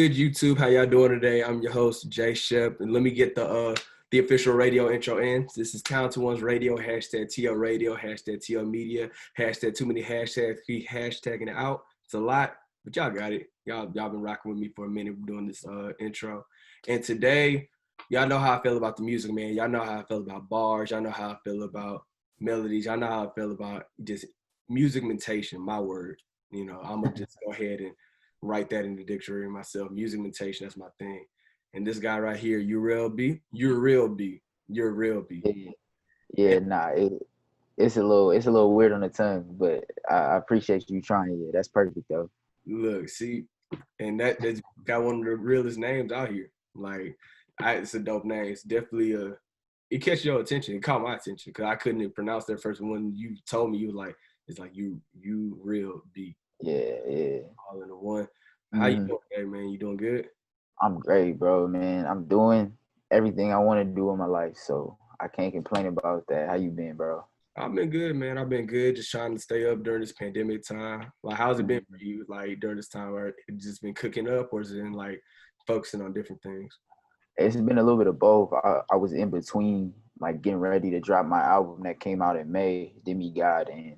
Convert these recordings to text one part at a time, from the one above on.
good, YouTube? How y'all doing today? I'm your host, Jay Shep, and let me get the official radio intro in. This is Talented Ones Radio, hashtag TL Radio, hashtag TL Media, hashtag too many hashtags, keep hashtagging it out. It's a lot, but y'all got it. Y'all been rocking with me for a minute doing this intro. And today, y'all know how I feel about the music, man. Y'all know how I feel about bars. Y'all know how I feel about melodies. Y'all know how I feel about just music mentation, my word. You know, I'm going to just go ahead and write that in the dictionary myself. Music mentation, that's my thing. And this guy right here, Uraelb, you're real B. It's a little weird on the tongue, but I appreciate you trying. Yeah, that's perfect though. Look, see, and that's got one of the realest names out here. Like, it's a dope name. It's definitely it catches your attention. It caught my attention because I couldn't pronounce that first one. When you told me, you was like, it's like you real B. Yeah. All in the one. How you doing today, man? You doing good? I'm great, bro, man. I'm doing everything I want to do in my life, so I can't complain about that. How you been, bro? I've been good, man. I've been good. Just trying to stay up during this pandemic time. Like, how's it been for you? Like during this time, where it just been cooking up, or is it in like focusing on different things? It's been a little bit of both. I was in between, like getting ready to drop my album that came out in May, Demigod, and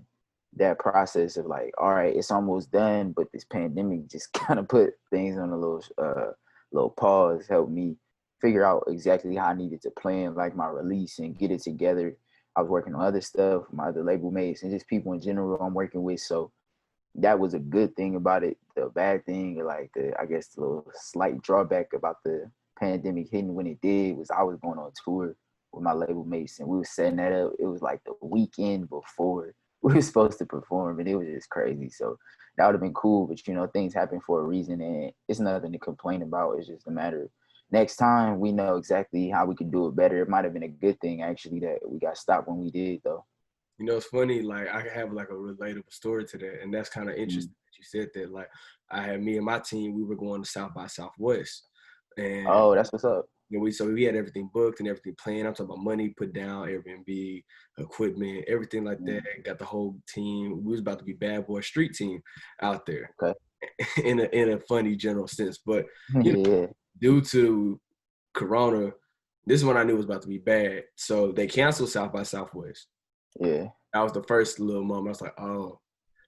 that process of like, all right, it's almost done, but this pandemic just kind of put things on a little pause, helped me figure out exactly how I needed to plan like my release and get it together. I was working on other stuff, my other label mates, and just people in general I'm working with. So that was a good thing about it. The bad thing, like I guess the little slight drawback about the pandemic hitting when it did was I was going on tour with my label mates and we were setting that up. It was like the weekend before we were supposed to perform and it was just crazy. So that would have been cool, but you know, things happen for a reason and it's nothing to complain about. It's just a matter of next time we know exactly how we could do it better. It might have been a good thing actually that we got stopped when we did though. You know, it's funny, like I have like a relatable story to that. And that's kind of interesting that you said that. Like, I had me and my team, we were going to South by Southwest. And Oh, that's what's up. so we had everything booked and everything planned. I'm talking about money put down, Airbnb, equipment, everything like that. Got the whole team. We was about to be bad boy street team out there. Okay. in a funny general sense. But you know, Yeah. due to Corona, this is when I knew it was about to be bad. So they canceled South by Southwest. Yeah. That was the first little moment. I was like, oh,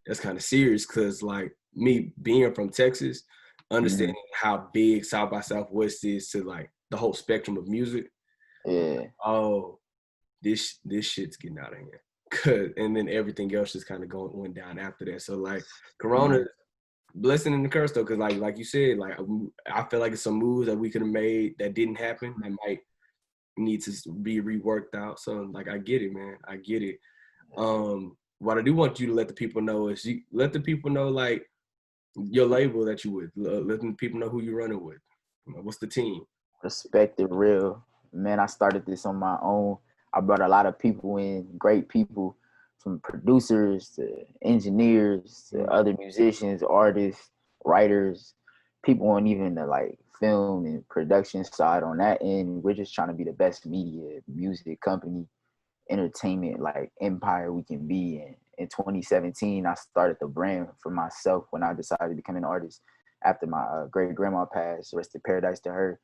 that's kind of serious because like me being from Texas, understanding how big South by Southwest is to like the whole spectrum of music. Yeah. Oh, this shit's getting out of hand. And then everything else just kind of went down after that. So like Corona, blessing and the curse though, because like you said, like I feel like it's some moves that we could have made that didn't happen that might need to be reworked out. So like I get it, man. I get it. What I do want you to let the people know is you let the people know like your label that you with. Let the people know who you're running with. What's the team? Respect it real. Man, I started this on my own. I brought a lot of people in, great people, from producers to engineers to other musicians, artists, writers, people on even the like film and production side on that end. We're just trying to be the best media, music company, entertainment like empire we can be. And in 2017 I started the brand for myself when I decided to become an artist after my great grandma passed, rest in paradise to her.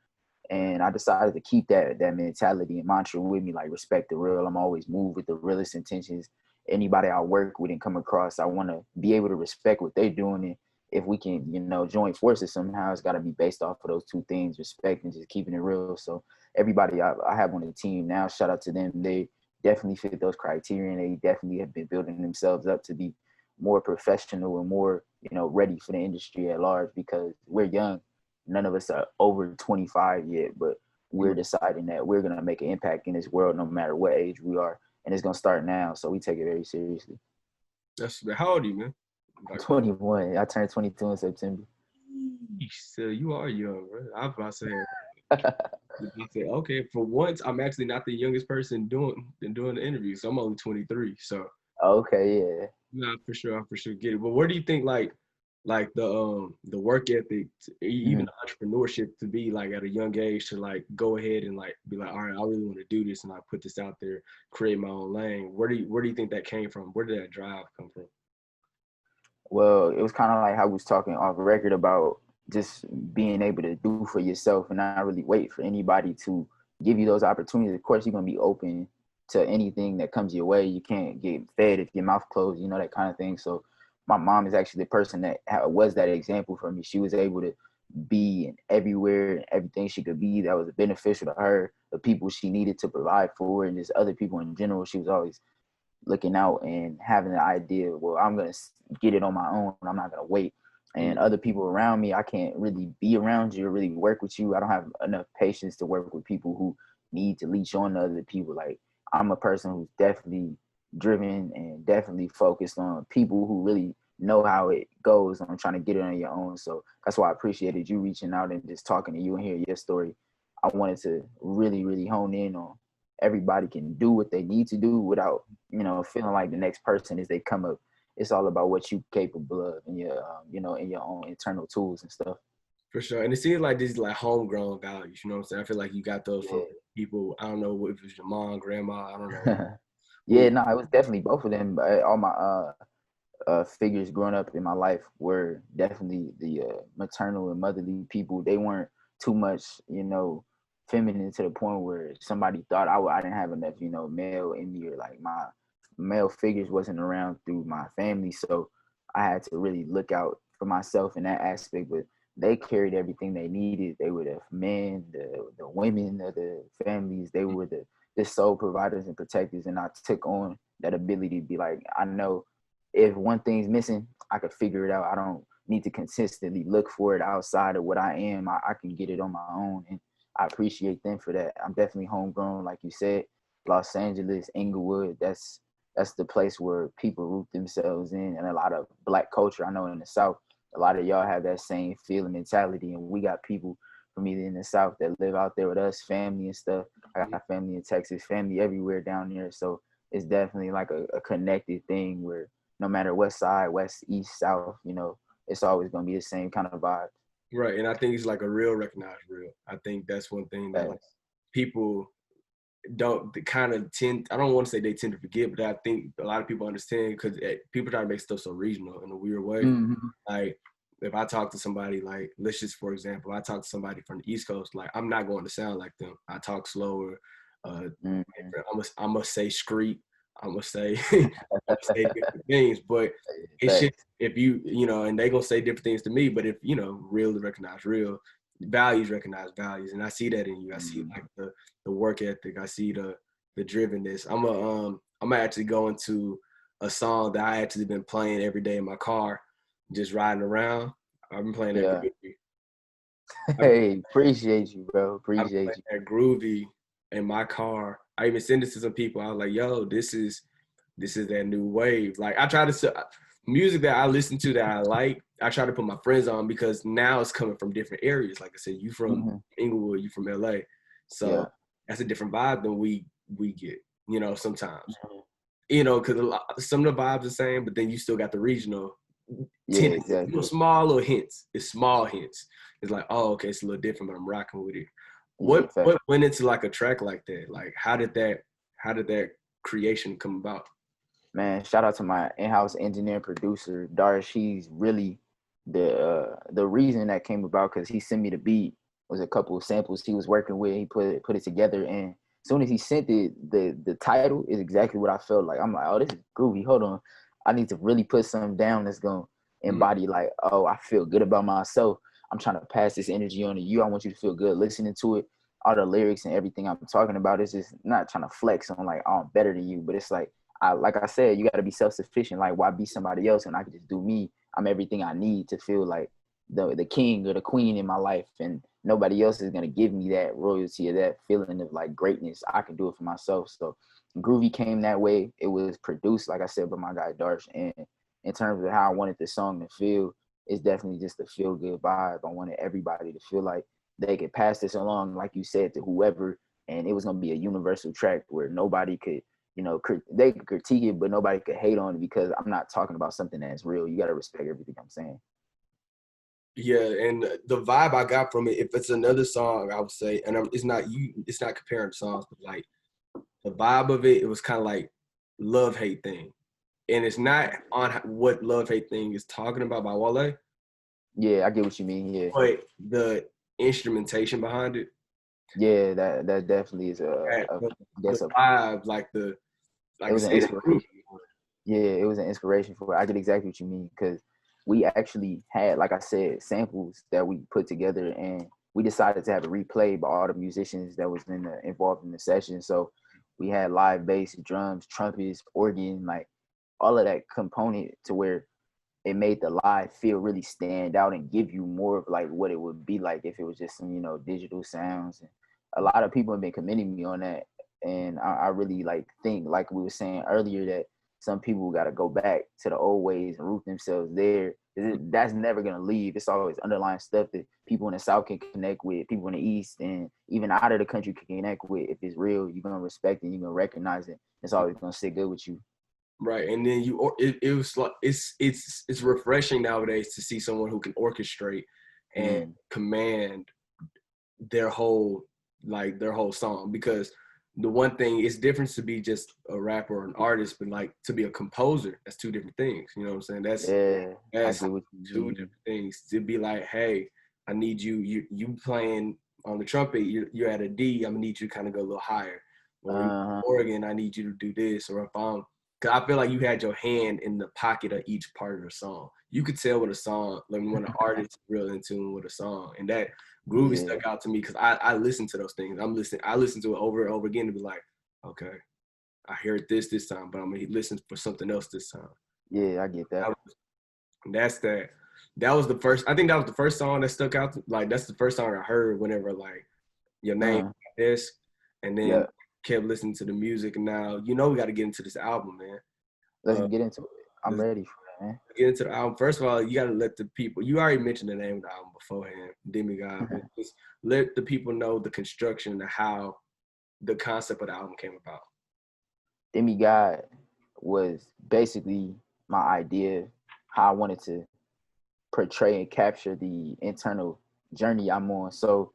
And I decided to keep that mentality and mantra with me, like respect the real. I'm always moved with the realest intentions. Anybody I work with and come across, I want to be able to respect what they're doing. And if we can, you know, join forces somehow, it's got to be based off of those two things, respect and just keeping it real. So everybody I have on the team now, shout out to them. They definitely fit those criteria, and they definitely have been building themselves up to be more professional and more, you know, ready for the industry at large because we're young. None of us are over 25 yet, but we're deciding that we're going to make an impact in this world no matter what age we are. And it's going to start now. So we take it very seriously. How old are you, man? Like, 21. I turned 22 in September. So you are young, bro. I was about to say, okay, for once, I'm actually not the youngest person doing the interview. So I'm only 23. So Okay, yeah. no, for sure, I for sure get it. But where do you think like the work ethic, even the entrepreneurship to be like at a young age to like go ahead and like be like, all right, I really want to do this and like put this out there, create my own lane. Where do you think that came from? Where did that drive come from? Well, it was kind of like how we was talking off record about just being able to do for yourself and not really wait for anybody to give you those opportunities. Of course, you're gonna be open to anything that comes your way. You can't get fed if your mouth closed, that kind of thing. So my mom is actually the person that was that example for me. She was able to be everywhere and everything she could be that was beneficial to her, the people she needed to provide for, and just other people in general. She was always looking out and having the idea, well, I'm going to get it on my own. I'm not going to wait. And other people around me, I can't really be around you or really work with you. I don't have enough patience to work with people who need to leech on to other people. Like, I'm a person who's definitely driven and definitely focused on people who really know how it goes on trying to get it on your own. So that's why I appreciated you reaching out and just talking to you and hear your story. I wanted to really, really hone in on everybody can do what they need to do without, feeling like the next person as they come up. It's all about what you're capable of and your, in your own internal tools and stuff. For sure. And it seems like these like homegrown values, you know what I'm saying? I feel like you got those from people, I don't know if it was your mom, grandma, I don't know. Yeah, no, it was definitely both of them. All my figures growing up in my life were definitely the maternal and motherly people. They weren't too much, feminine to the point where somebody thought I didn't have enough, male in me, or like my male figures wasn't around through my family. So I had to really look out for myself in that aspect. But they carried everything they needed. They were the men, the women of the families. They were the sole providers and protectors. And I took on that ability to be like, I know if one thing's missing, I could figure it out. I don't need to consistently look for it outside of what I am. I can get it on my own. And I appreciate them for that. I'm definitely homegrown, like you said. Los Angeles, Inglewood, that's the place where people root themselves in, and a lot of Black culture. I know in the South, a lot of y'all have that same feeling mentality, and we got people from either in the South that live out there with us, family and stuff. I got family in Texas, family everywhere down there. So it's definitely like a connected thing where no matter what side, west, east, south, it's always going to be the same kind of vibe. Right. And I think it's like a real recognized real. I think that's one thing that like, people don't kind of tend, I don't want to say they tend to forget, but I think a lot of people understand because people try to make stuff so regional in a weird way. Mm-hmm. Like if I talk to somebody, like let's just, for example, I talk to somebody from the East Coast, like I'm not going to sound like them. I talk slower. I'm gonna say street. I'm gonna say different things, but it's just if and they gonna say different things to me. But if real to recognize real, values recognize values, and I see that in you. I see like the work ethic. I see the drivenness. I'm gonna actually go into a song that I actually been playing every day in my car, just riding around. I've been playing that. Hey, appreciate you, bro. Appreciate you. That Groovy in my car. I even sent it to some people. I was like, yo, this is that new wave. Like I try to music that I listen to that I like, I try to put my friends on because now it's coming from different areas. Like I said, you from Inglewood, you from LA. So that's a different vibe than we get, sometimes. Because some of the vibes are the same, but then you still got the regional tendencies, exactly. Small little hints. It's small hints. It's like, oh, okay, it's a little different, but I'm rocking with it. What went into like a track like that? Like how did that creation come about? Man, shout out to my in-house engineer and producer, Darsh. He's really the reason that came about, because he sent me the beat. Was a couple of samples he was working with. He put it together, and as soon as he sent it, the title is exactly what I felt like. I'm like, oh, this is groovy. Hold on, I need to really put something down that's gonna embody like, oh, I feel good about myself. I'm trying to pass this energy on to you. I want you to feel good listening to it. All the lyrics and everything I'm talking about is just not trying to flex on like, oh, I'm better than you, but it's like, like I said, you got to be self-sufficient. Like, why be somebody else when I can just do me? I'm everything I need to feel like the king or the queen in my life, and nobody else is gonna give me that royalty or that feeling of like greatness. I can do it for myself. So Groovy came that way. It was produced, like I said, by my guy Darsh. And in terms of how I wanted the song to feel, it's definitely just a feel good vibe. I wanted everybody to feel like they could pass this along, like you said, to whoever, and it was gonna be a universal track where nobody could, they could critique it, but nobody could hate on it, because I'm not talking about something that's real. You got to respect everything I'm saying. Yeah, and the vibe I got from it, if it's another song, I would say, and it's not comparing songs, but like the vibe of it, it was kind of like love-hate thing. And it's not on what love-hate thing is talking about by Wale. Yeah, I get what you mean. Yeah, but the instrumentation behind it, yeah, that definitely is the, I the guess vibe, it like I was an said, it's groovy. inspiration. Yeah, it was an inspiration for it. I get exactly what you mean because we actually had, like I said, samples that we put together, and we decided to have a replay by all the musicians that was involved in the session. So we had live bass, drums, trumpets, organ, like all of that component to where it made the live feel really stand out and give you more of like what it would be like if it was just some, digital sounds. And a lot of people have been commending me on that. And I really like think, like we were saying earlier, that some people got to go back to the old ways and root themselves there. That's never going to leave. It's always underlying stuff that people in the South can connect with, people in the East, and even out of the country can connect with. If it's real, you're going to respect it, you're going to recognize it. It's always going to sit good with you. Right, and then it was like it's refreshing nowadays to see someone who can orchestrate and command their whole song, because the one thing, it's different to be just a rapper or an artist, but like to be a composer, that's two different things. You know what I'm saying? That's I get what you two mean. different things. To be like, hey, I need you playing on the trumpet, you're at a D, I'm gonna need you to kind of go a little higher. Or organ, I need you to do this. Or if cause I feel like you had your hand in the pocket of each part of the song. You could tell when a song, like when an artist is real in tune with a song, and that Groovy stuck out to me because I listen to those things. I listen to it over and over again to be like, okay, I heard this time, but I'm gonna listen for something else this time. Yeah, I get that. That was the first. I think that was the first song that stuck out. Like that's the first song I heard whenever like your name this, and then kept listening to the music. And now we got to get into this album, man. Let's get into it. I'm ready for that, man. Get into the album. First of all, you got to let the people. You already mentioned the name of the album beforehand, Demigod. But just let the people know the construction and how the concept of the album came about. Demigod was basically my idea, how I wanted to portray and capture the internal journey I'm on. So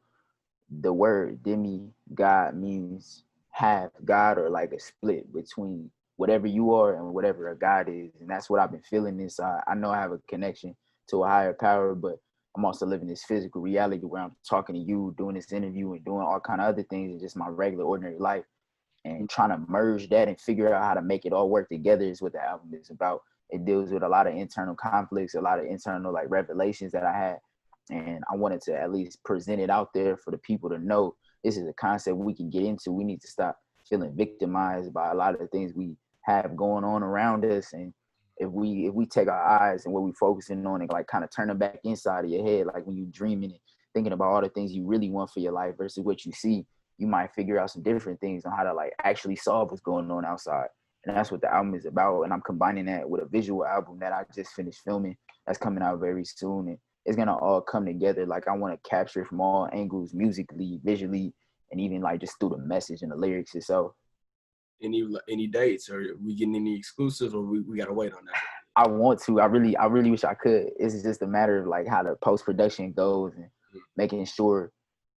the word demigod means half God, or like a split between whatever you are and whatever a God is. And that's what I've been feeling inside. I know I have a connection to a higher power, but I'm also living this physical reality where I'm talking to you, doing this interview and doing all kind of other things in just my regular ordinary life. And trying to merge that and figure out how to make it all work together is what the album is about. It deals with a lot of internal conflicts, a lot of internal like revelations that I had. And I wanted to at least present it out there for the people to know this is a concept we can get into. We need to stop feeling victimized by a lot of the things we have going on around us. And if we take our eyes and what we focusing on and like kind of turn them back inside of your head, like when you dreaming and thinking about all the things you really want for your life versus what you see, you might figure out some different things on how to like actually solve what's going on outside. And that's what the album is about. And I'm combining that with a visual album that I just finished filming that's coming out very soon. And it's gonna all come together. Like I want to capture it from all angles, musically, visually, and even like just through the message and the lyrics itself. Any dates? Or we getting any exclusives, or we gotta wait on that? I want to. I really wish I could. It's just a matter of like how the post-production goes and making sure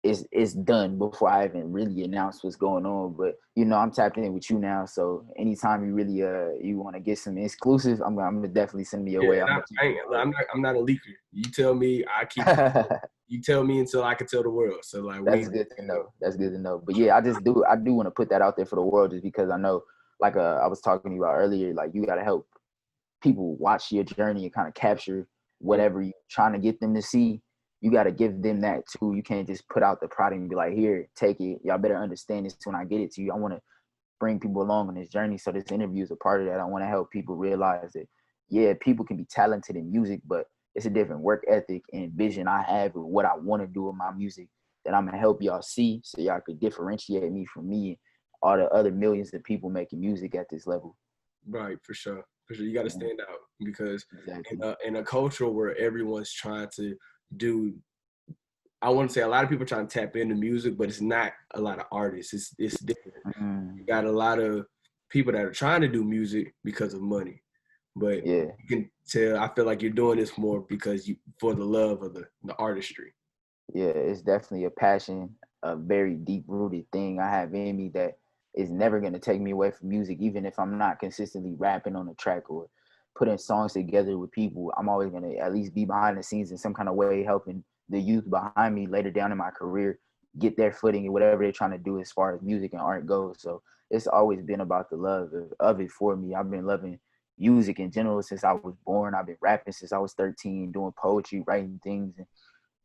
it's done before I even really announce what's going on. But I'm tapped in with you now, so anytime you really you want to get some exclusive, I'm gonna definitely send me your way. I'm not a leaker. You tell me, I keep. You tell me until I can tell the world. So like, that's good to know. That's good to know. But yeah, I do want to put that out there for the world, just because I know, like I was talking to you about earlier, like you got to help people watch your journey and kind of capture whatever you're trying to get them to see. You got to give them that too. You can't just put out the product and be like, here, take it. Y'all better understand this when I get it to you. I want to bring people along on this journey. So this interview is a part of that. I want to help people realize that, yeah, people can be talented in music, but it's a different work ethic and vision I have of what I want to do with my music that I'm going to help y'all see, so y'all could differentiate me from me and all the other millions of people making music at this level. Right, for sure. You got to stand out, because in a culture where everyone's trying to do, I want to say a lot of people trying to tap into music, but it's not a lot of artists. It's different. You got a lot of people that are trying to do music because of money, but you can tell, I feel like you're doing this more because for the love of the artistry. Yeah, it's definitely a passion, a very deep-rooted thing I have in me that is never going to take me away from music, even if I'm not consistently rapping on a track or putting songs together with people, I'm always gonna at least be behind the scenes in some kind of way, helping the youth behind me later down in my career get their footing and whatever they're trying to do as far as music and art goes. So it's always been about the love of it for me. I've been loving music in general since I was born. I've been rapping since I was 13, doing poetry, writing things, and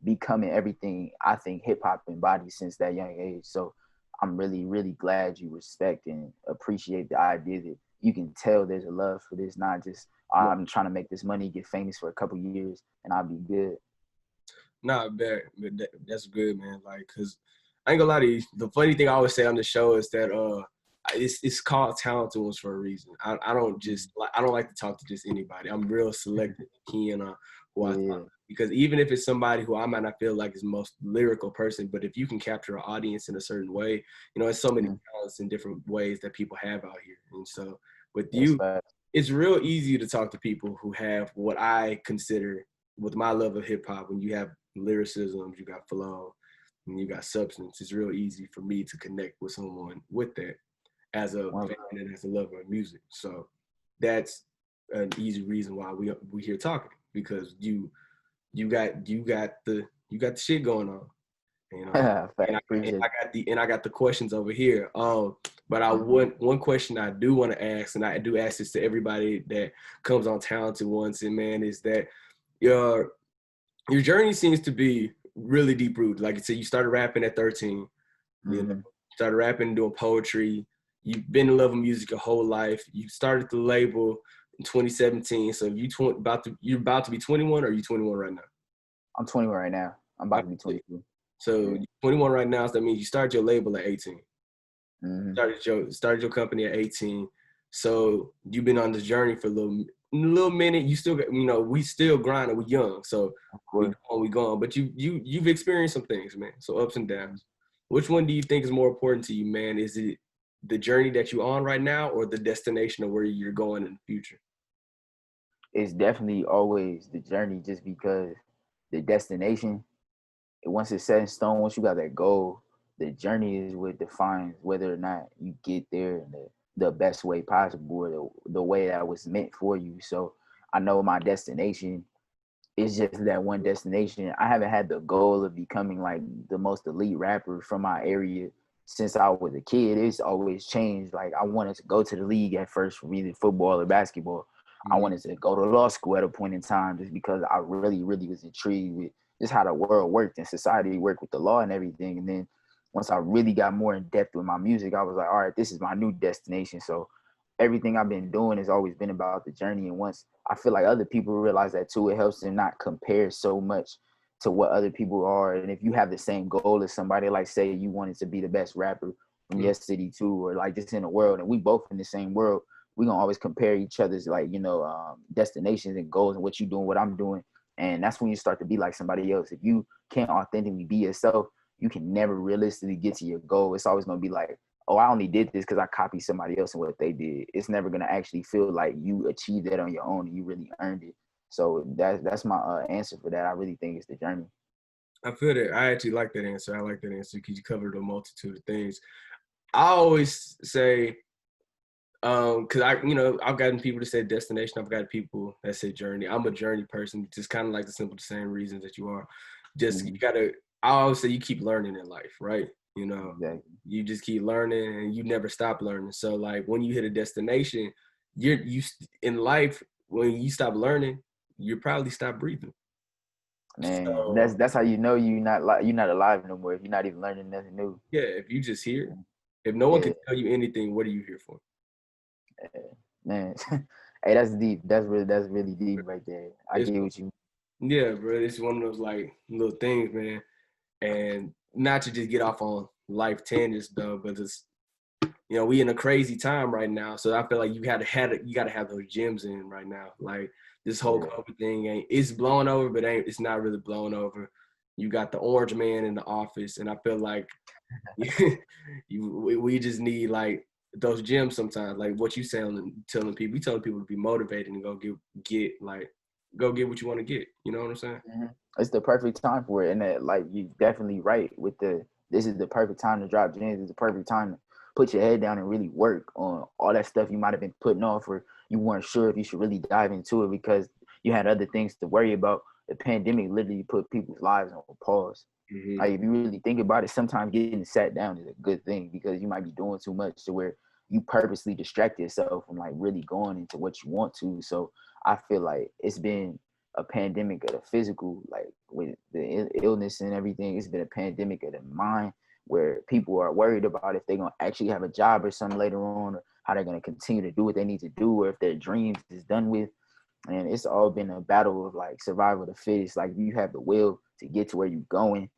becoming everything I think hip hop embodies since that young age. So I'm really, really glad you respect and appreciate the idea that you can tell there's a love for this, not just I'm trying to make this money, get famous for a couple years, and I'll be good. Not bad, but that's good, man. Like, cause I ain't gonna lie to you. The funny thing I always say on the show is that it's called Talented Ones for a reason. I don't just like I don't like to talk to just anybody. I'm real selective, keen on who I talk to. Because even if it's somebody who I might not feel like is the most lyrical person, but if you can capture an audience in a certain way, you know, there's so many talents in different ways that people have out here. And so with you, it's real easy to talk to people who have what I consider with my love of hip hop. When you have lyricism, you got flow, and you got substance, it's real easy for me to connect with someone with that as a fan and as a lover of music. So that's an easy reason why we here talking, because you got the shit going on, you know. I got the questions over here. But one question I do want to ask, and I do ask this to everybody that comes on Talented Ones, and man, is that your journey seems to be really deep rooted. Like you said, you started rapping at 13. You know, started rapping, doing poetry. You've been in love with music your whole life. You started the label in 2017. So you're about to be 21, or are you 21 right now? I'm 21 right now. I'm about to be 22. So you're 21 right now. So that means you started your label at 18. Started your company at 18. So you've been on this journey for a little minute. You still got, you know, we still grinding. We young, so we going. But you've experienced some things, man. So ups and downs. Which one do you think is more important to you, man? Is it the journey that you're on right now, or the destination of where you're going in the future? It's definitely always the journey, just because the destination, once it's set in stone, once you got that goal, the journey is what defines whether or not you get there in the best way possible, or the way that was meant for you. So I know my destination is just that one destination. I haven't had the goal of becoming like the most elite rapper from my area since I was a kid. It's always changed. Like I wanted to go to the league at first for either football or basketball. I wanted to go to law school at a point in time, just because I really, really was intrigued with just how the world worked and society worked with the law and everything. And then once I really got more in depth with my music, I was like, all right, this is my new destination. So everything I've been doing has always been about the journey. And once I feel like other people realize that too, it helps them not compare so much to what other people are. And if you have the same goal as somebody, like say you wanted to be the best rapper from your city too, or like just in the world, and we both in the same world, we're gonna always compare each other's, like, you know, destinations and goals, and what you doing, what I'm doing. And that's when you start to be like somebody else. If you can't authentically be yourself, you can never realistically get to your goal. It's always gonna be like, oh, I only did this because I copied somebody else and what they did. It's never gonna actually feel like you achieved that on your own and you really earned it. So that's my answer for that. I really think it's the journey. I feel that. I actually like that answer. I like that answer because you covered a multitude of things. I always say, because I've gotten people to say destination. I've got people that say journey. I'm a journey person, just kind of like the same reasons that you are. Just you gotta. I always say you keep learning in life, right? You know, you just keep learning and you never stop learning. So like when you hit a destination, you in life, when you stop learning, you probably stop breathing. Man, So, that's how you know you're not alive no more, if you're not even learning nothing new. Yeah, if you just here, if no one can tell you anything, what are you here for? Man, hey, that's deep. That's really deep right there. I get what you mean. Yeah, bro. It's one of those like little things, man. And not to just get off on life tangents though, but it's, you know, we in a crazy time right now. So I feel like you gotta have those gems in right now. Like this whole COVID thing it's blowing over, but it's not really blowing over. You got the orange man in the office, and I feel like we just need like those gems sometimes. Like what you telling people, we telling people to be motivated and go get what you want to get. You know what I'm saying? It's the perfect time for it, and that, like, you definitely right with this is the perfect time to drop gems. It's the perfect time to put your head down and really work on all that stuff you might have been putting off, or you weren't sure if you should really dive into it because you had other things to worry about. The pandemic literally put people's lives on pause. Mm-hmm. Like if you really think about it, sometimes getting sat down is a good thing because you might be doing too much to where you purposely distract yourself from like really going into what you want to. So I feel like it's been a pandemic of the physical, like with the illness and everything. It's been a pandemic of the mind where people are worried about if they're going to actually have a job or something later on, or how they're going to continue to do what they need to do, or if their dreams is done with. And it's all been a battle of like survival of the fittest. Like you have the will to get to where you're going,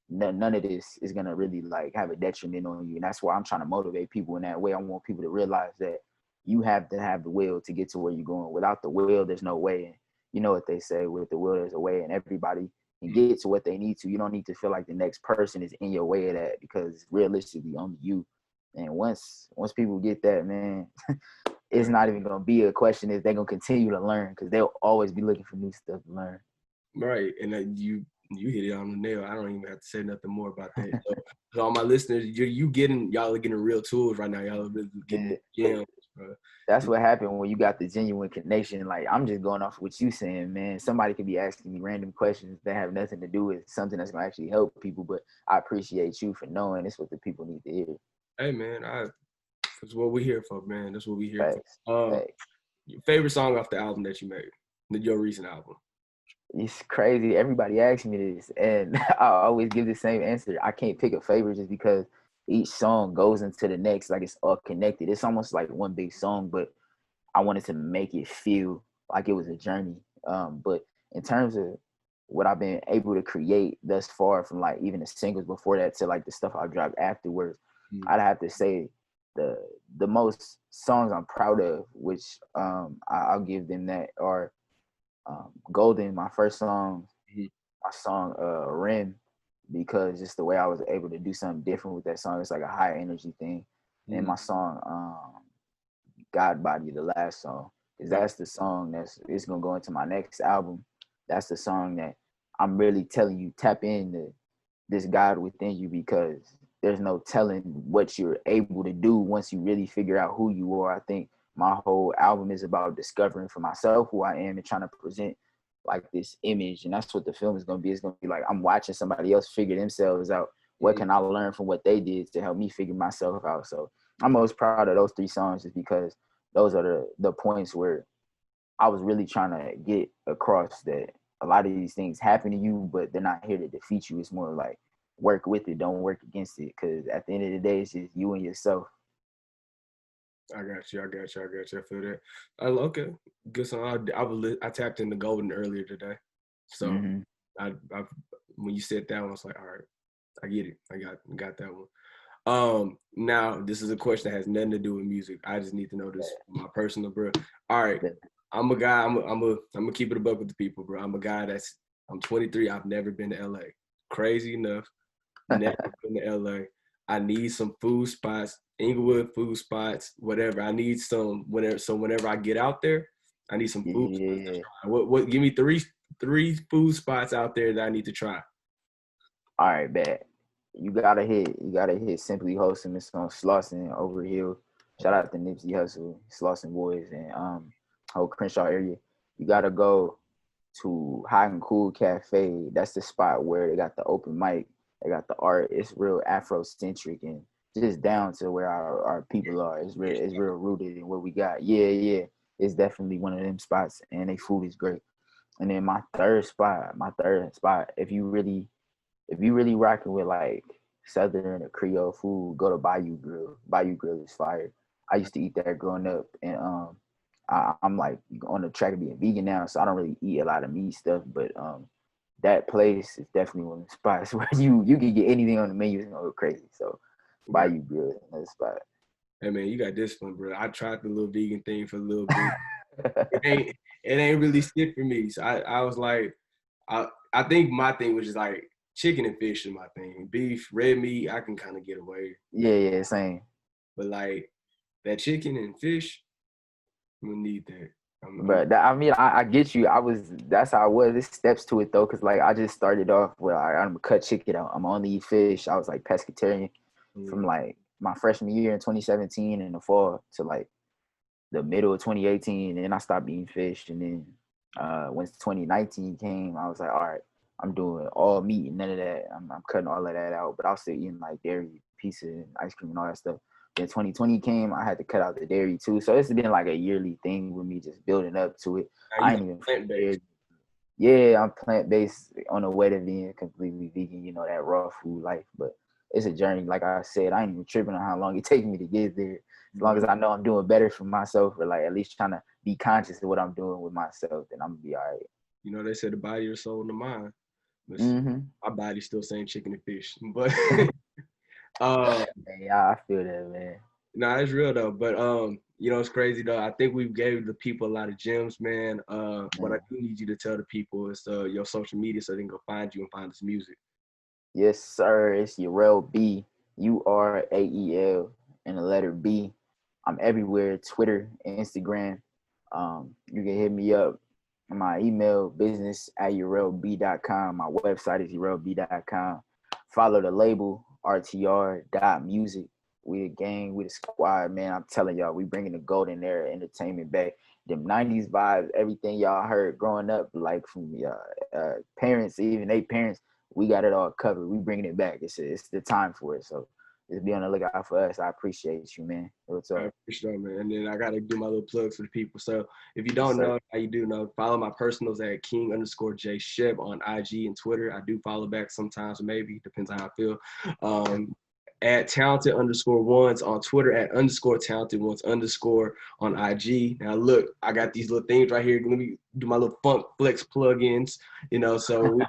none of this is gonna really like have a detriment on you. And that's why I'm trying to motivate people in that way. I want people to realize that you have to have the will to get to where you're going. Without the will, there's no way. And you know what they say, with the will, there's a way, and everybody can get to what they need to. You don't need to feel like the next person is in your way of that, because realistically only you. And once people get that, man, it's not even gonna be a question if they're gonna continue to learn, because they'll always be looking for new stuff to learn. Right, and you hit it on the nail. I don't even have to say nothing more about that. So all my listeners, y'all are getting real tools right now. Y'all are really getting gems, bro. That's what happened when you got the genuine connection. Like, I'm just going off what you saying, man. Somebody could be asking me random questions that have nothing to do with something that's gonna actually help people. But I appreciate you for knowing it's what the people need to hear. Hey, man, that's what we're here for, man. That's what we're here Thanks. for. Your favorite song off the album that you made, your recent album? It's crazy. Everybody asks me this, and I always give the same answer. I can't pick a favorite just because each song goes into the next, like it's all connected. It's almost like one big song, but I wanted to make it feel like it was a journey. But in terms of what I've been able to create thus far, from like even the singles before that to like the stuff I dropped afterwards, I'd have to say the most songs I'm proud of, which I'll give them that, are Golden, my first song, my song Rim, because just the way I was able to do something different with that song. It's like a high energy thing. And my song God Body, the last song, because that's the song it's gonna go into my next album. That's the song that I'm really telling you, tap into this God within you, because there's no telling what you're able to do once you really figure out who you are. I think my whole album is about discovering for myself who I am and trying to present like this image. And that's what the film is going to be. It's going to be like I'm watching somebody else figure themselves out. What can I learn from what they did to help me figure myself out? So I'm most proud of those 3 songs, just because those are the points where I was really trying to get across that a lot of these things happen to you, but they're not here to defeat you. It's more like work with it, don't work against it, because at the end of the day, it's just you and yourself. I got you. I feel that. Okay, good song. I tapped into Golden earlier today, so I when you said that one, I was like, all right, I get it. I got that one. Now this is a question that has nothing to do with music. I just need to know this for my personal, bro. All right, I'm a guy. I'm gonna keep it a buck with the people, bro. I'm a guy I'm 23. I've never been to LA. Crazy enough, never been to LA. I need some food spots, Inglewood food spots, whatever. I need some whenever I get out there, I need some food spots to try. What give me three food spots out there that I need to try. All right, bet. You gotta hit Simply Wholesome. It's on Slauson over Hill. Shout out to Nipsey Hussle, Slauson boys, and whole Crenshaw area. You gotta go to Hot and Cool Cafe. That's the spot where they got the open mic. They got the art. It's real Afrocentric and just down to where our people are. It's real rooted in what we got. Yeah. It's definitely one of them spots, and they food is great. And then my third spot, if you really rocking with like Southern or Creole food, go to Bayou Grill. Bayou Grill is fire. I used to eat that growing up, and I'm like on the track of being vegan now, so I don't really eat a lot of meat stuff, but that place is definitely one of the spots where you can get anything on the menu. It's gonna go crazy. So Bayou Grill is another spot. Hey man, you got discipline, bro. I tried the little vegan thing for a little bit. it ain't really stick for me. So I was like, I think my thing was just like chicken and fish is my thing. Beef, red meat, I can kind of get away. Yeah, same. But like that chicken and fish, we need that. But I mean, I get you. That's how I was. There's steps to it though, because like I just started off with I'm gonna cut chicken out. I'm only eat fish. I was like pescatarian from like my freshman year in 2017 in the fall to like the middle of 2018, and then I stopped eating fish. And then once 2019 came, I was like, all right, I'm doing all meat and none of that. I'm cutting all of that out, but I was still eating like dairy, pizza, and ice cream and all that stuff. Then 2020 came, I had to cut out the dairy too. So it's been like a yearly thing with me just building up to it. Now I you ain't even plant-based. yeah, I'm plant-based on the way to being completely vegan, you know, that raw food life. But it's a journey. Like I said, I ain't even tripping on how long it takes me to get there. As long as I know I'm doing better for myself, or like at least trying to be conscious of what I'm doing with myself, then I'm gonna be all right. You know, they said the body, the soul, and the mind. But Mm-hmm. my body's still saying chicken and fish. But Yeah, I feel that, man. nah, it's real though. But you know, it's crazy though. I think we've gave the people a lot of gems, man. What I do need you to tell the people is your social media so they can go find you and find this music. Yes, sir. It's Uraelb B, Urael, and the letter B. I'm everywhere: Twitter, Instagram. You can hit me up. My email, business@uraelb.com. My website is uraelb.com. Follow the label, RTR.music. We a gang, we the squad, man. I'm telling y'all, we bringing the golden era entertainment back. Them 90s vibes, everything y'all heard growing up, like from parents, even they parents, we got it all covered. We bringing it back. It's the time for it. So just be on the lookout for us. I appreciate you, man. What's up? For sure, man. And then I gotta do my little plugs for the people. So if you Yes, don't sir. know how you do know, follow my personals at King_Jay Shep on IG and Twitter. I do follow back sometimes, maybe depends on how I feel. At talented_ones on Twitter, at _talented_ones_ on IG. Now look, I got these little things right here. Let me do my little funk flex plugins. You know, so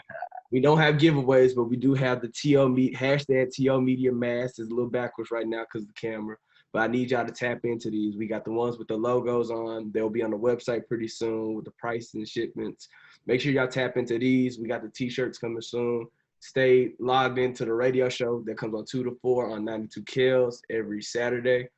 we don't have giveaways, but we do have the #TO Media Mask. It's a little backwards right now because of the camera. But I need y'all to tap into these. We got the ones with the logos on. They'll be on the website pretty soon with the price and shipments. Make sure y'all tap into these. We got the t-shirts coming soon. Stay logged into the radio show that comes on 2 to 4 on 92 Kills every Saturday,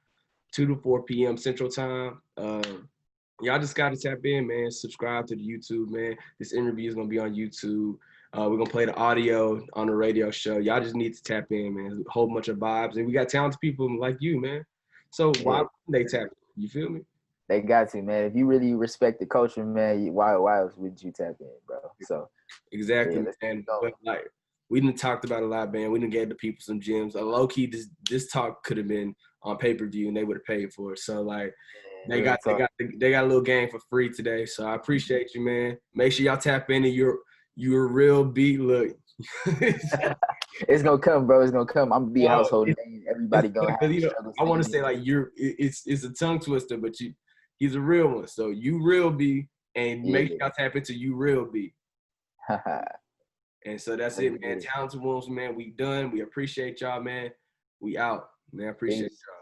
2 to 4 p.m. Central Time. Y'all just got to tap in, man. Subscribe to the YouTube, man. This interview is going to be on YouTube. We're going to play the audio on the radio show. Y'all just need to tap in, man. A whole bunch of vibes. And we got talented people like you, man. So why wouldn't they tap in? You feel me? They got to, man. If you really respect the culture, man, why else would you tap in, bro? So exactly, yeah, man. But like we done talked about a lot, man. We done gave the people some gems. Low key, this talk could have been on pay-per-view and they would have paid for it. So like they got a little game for free today. So I appreciate you, man. Make sure y'all tap into your real beat. Look. It's gonna come, bro. It's gonna come. I'm gonna be a household name. Everybody gonna have struggles. I want to say like it's a tongue twister, but he's a real one. So you real B, and make sure y'all tap into you real B. And so that's it, man. Talented Ones, man. We done. We appreciate y'all, man. We out, man. Appreciate y'all.